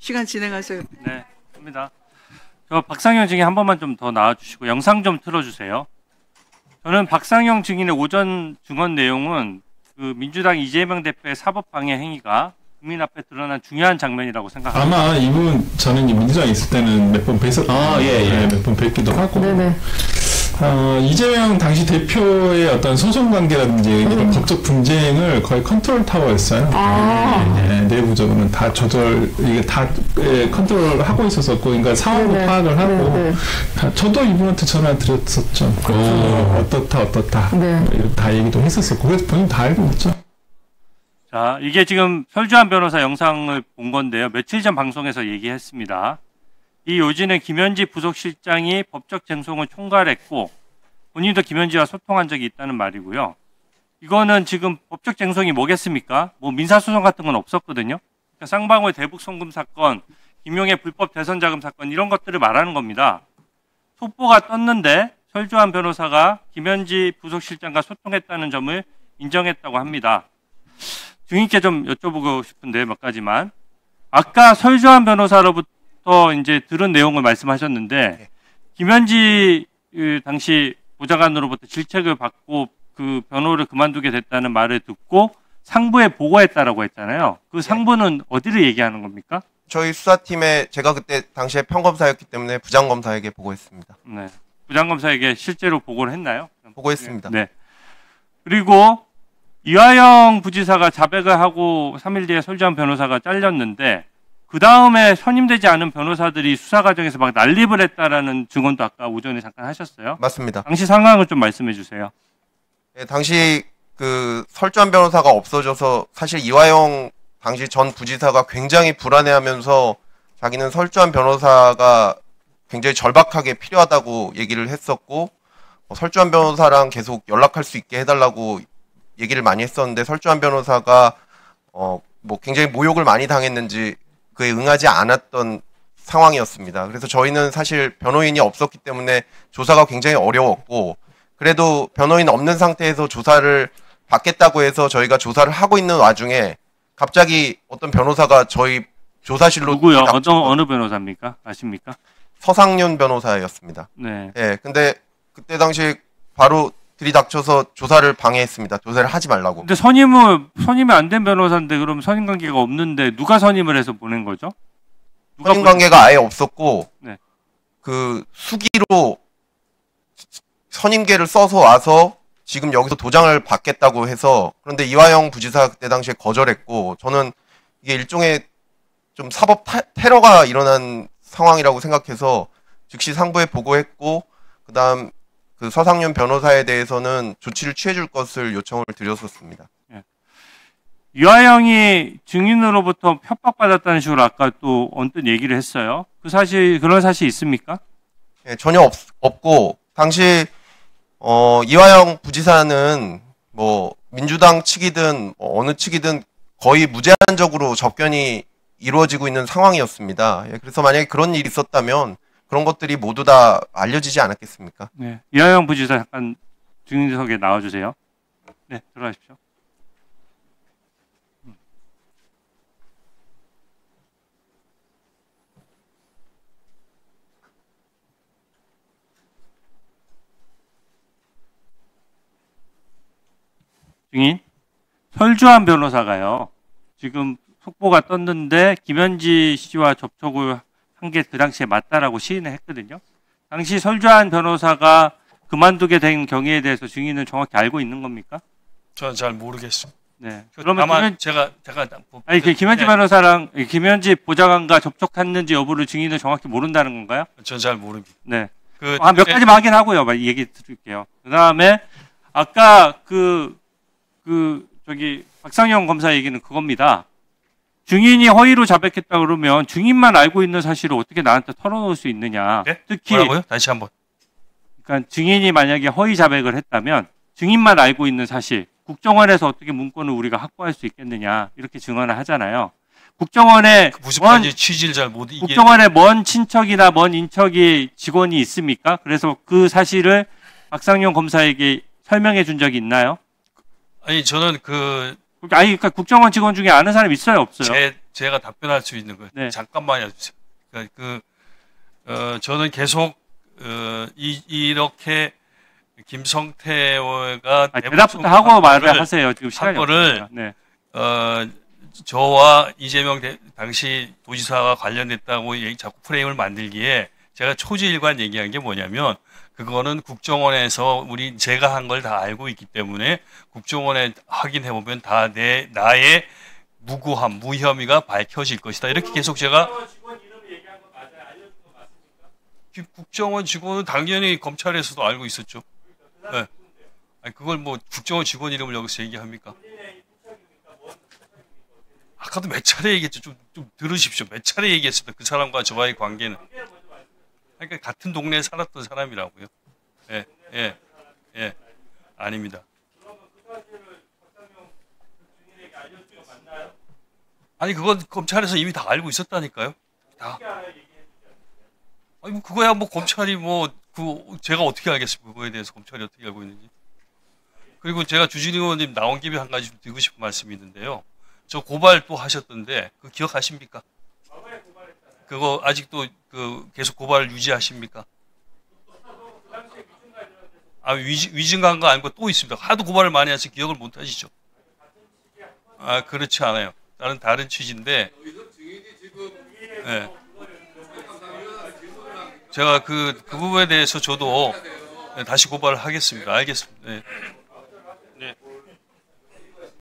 시간 진행하세요. 네, 합니다. 저 박상영 증인 한 번만 좀 더 나와주시고 영상 좀 틀어주세요. 저는 박상영 증인의 오전 증언 내용은 그 민주당 이재명 대표의 사법방해 행위가 국민 앞에 드러난 중요한 장면이라고 생각합니다. 아마 이분 저는 민주당에 있을 때는 몇 번 뵀었거든요. 몇 번 뵙기도 하고. 네네. 이재명 당시 대표의 어떤 소송 관계라든지 이런 법적 분쟁을 거의 컨트롤 타워였어요. 내부적으로는 다 이게 다 컨트롤을 하고 있었었고, 그러니까 상황도 파악을 하고. 저도 이분한테 전화 드렸었죠. 어떻다. 이렇게 다 얘기도 했었었고, 그래서 본인 다 알고 있죠. 자, 이게 지금 설주한 변호사 영상을 본 건데요. 며칠 전 방송에서 얘기했습니다. 이 요지는 김현지 부속실장이 법적 쟁송을 총괄했고 본인도 김현지와 소통한 적이 있다는 말이고요. 이거는 지금 법적 쟁송이 뭐겠습니까? 뭐 민사소송 같은 건 없었거든요. 그러니까 쌍방울 대북 송금 사건, 김용의 불법 대선 자금 사건 이런 것들을 말하는 겁니다. 속보가 떴는데 설주한 변호사가 김현지 부속실장과 소통했다는 점을 인정했다고 합니다. 증인께 좀 여쭤보고 싶은데 몇 가지만. 아까 설주한 변호사로부터 이제 들은 내용을 말씀하셨는데 김현지 당시 보좌관으로부터 질책을 받고 그 변호를 그만두게 됐다는 말을 듣고 상부에 보고했다라고 했잖아요. 그 상부는 어디를 얘기하는 겁니까? 저희 수사팀에 제가 그때 당시에 평검사였기 때문에 부장검사에게 보고했습니다. 네, 부장검사에게 실제로 보고를 했나요? 보고했습니다. 네. 그리고 이화영 부지사가 자백을 하고 3일 뒤에 설주한 변호사가 잘렸는데 그 다음에 선임되지 않은 변호사들이 수사 과정에서 막 난립을 했다라는 증언도 아까 오전에 잠깐 하셨어요. 맞습니다. 당시 상황을 좀 말씀해 주세요. 네, 당시 그 설주한 변호사가 없어져서 사실 이화영 당시 전 부지사가 굉장히 불안해하면서 자기는 설주한 변호사가 굉장히 절박하게 필요하다고 얘기를 했었고 설주한 변호사랑 계속 연락할 수 있게 해달라고 얘기를 많이 했었는데 설주한 변호사가 뭐 굉장히 모욕을 많이 당했는지 그에 응하지 않았던 상황이었습니다. 그래서 저희는 사실 변호인이 없었기 때문에 조사가 굉장히 어려웠고 그래도 변호인 없는 상태에서 조사를 받겠다고 해서 저희가 조사를 하고 있는 와중에 갑자기 어떤 변호사가 저희 조사실로 누구요? 어느 변호사입니까? 아십니까? 서상윤 변호사였습니다. 네. 네, 근데 그때 당시 바로 들이닥쳐서 조사를 방해했습니다. 조사를 하지 말라고. 근데 선임이 안 된 변호사인데 그럼 선임 관계가 없는데 누가 선임을 해서 보낸 거죠? 선임 관계가 아예 없었고 네. 그 수기로 선임계를 써서 와서 지금 여기서 도장을 받겠다고 해서 그런데 이화영 부지사 그때 당시에 거절했고 저는 이게 일종의 좀 사법 테러가 일어난 상황이라고 생각해서 즉시 상부에 보고했고 그다음 그 서상윤 변호사에 대해서는 조치를 취해줄 것을 요청을 드렸었습니다. 예. 이화영이 증인으로부터 협박받았다는 식으로 아까 또 언뜻 얘기를 했어요. 그런 사실 있습니까? 예, 전혀 없고 당시 이화영 부지사는 뭐 민주당 측이든 어느 측이든 거의 무제한적으로 접견이 이루어지고 있는 상황이었습니다. 예, 그래서 만약에 그런 일이 있었다면 그런 것들이 모두 다 알려지지 않았겠습니까? 네, 이화영 부지사 잠깐 증인석에 나와주세요. 네, 들어가십시오. 증인, 설주한 변호사가요. 지금 속보가 떴는데 김현지 씨와 접촉을 한 게 그 당시에 맞다라고 시인을 했거든요. 당시 설주한 변호사가 그만두게 된 경위에 대해서 증인은 정확히 알고 있는 겁니까? 저는 잘 모르겠습니다. 네. 그러면 다만 제가 아니 그 김현지 변호사랑 김현지 보좌관과 접촉했는지 여부를 증인은 정확히 모른다는 건가요? 저는 잘 모릅니다. 네. 몇 가지만 확인하고요. 얘기 드릴게요. 그다음에 아까 저기 박상영 검사 얘기는 그겁니다. 증인이 허위로 자백했다 그러면 증인만 알고 있는 사실을 어떻게 나한테 털어놓을 수 있느냐. 네? 특히 뭐라고요? 다시 한번. 그러니까 증인이 만약에 허위 자백을 했다면 증인만 알고 있는 사실, 국정원에서 어떻게 문건을 우리가 확보할 수 있겠느냐 이렇게 증언을 하잖아요. 국정원에 무슨 말인지 취지를 잘 못 이게. 국정원에 먼 친척이나 먼 인척이 직원이 있습니까? 그래서 그 사실을 박상용 검사에게 설명해 준 적이 있나요? 아니 저는 그러니까 국정원 직원 중에 아는 사람 있어요, 없어요? 제가 답변할 수 있는 거 네. 잠깐만 해주세요. 그러니까 저는 계속 이렇게 김성태가 대답부터 하고 말을 하세요. 지금 시간이 거를 없으니까. 네. 저와 이재명 당시 도지사가 관련됐다고 자꾸 프레임을 만들기에 제가 초지일관 얘기한 게 뭐냐면 그거는 국정원에서 제가 한 걸 다 알고 있기 때문에 국정원에 확인해 보면 다 나의 무고함, 무혐의가 밝혀질 것이다. 이렇게 계속 제가 국정원 직원은 당연히 검찰에서도 알고 있었죠. 네. 아니, 그걸 뭐 국정원 직원 이름을 여기서 얘기합니까? 아까도 몇 차례 얘기했죠. 좀 들으십시오. 몇 차례 얘기했습니다. 그 사람과 저와의 관계는. 그러니까 같은 동네에 살았던 사람이라고요. 예, 예, 예. 아닙니다. 아니, 그건 검찰에서 이미 다 알고 있었다니까요. 다. 아니, 뭐, 그거야 뭐 검찰이 제가 어떻게 알겠습니까? 그거에 대해서 검찰이 어떻게 알고 있는지. 그리고 제가 주진우 의원님 나온 김에 한 가지 좀 드리고 싶은 말씀이 있는데요. 저 고발 또 하셨던데, 그거 기억하십니까? 그거 아직도 계속 고발을 유지하십니까? 위증한 거 아니고 또 있습니다. 하도 고발을 많이 해서 기억을 못 하시죠? 그렇지 않아요. 다른 취지인데, 네. 제가 그 부분에 대해서 저도 다시 고발을 하겠습니다. 알겠습니다. 네.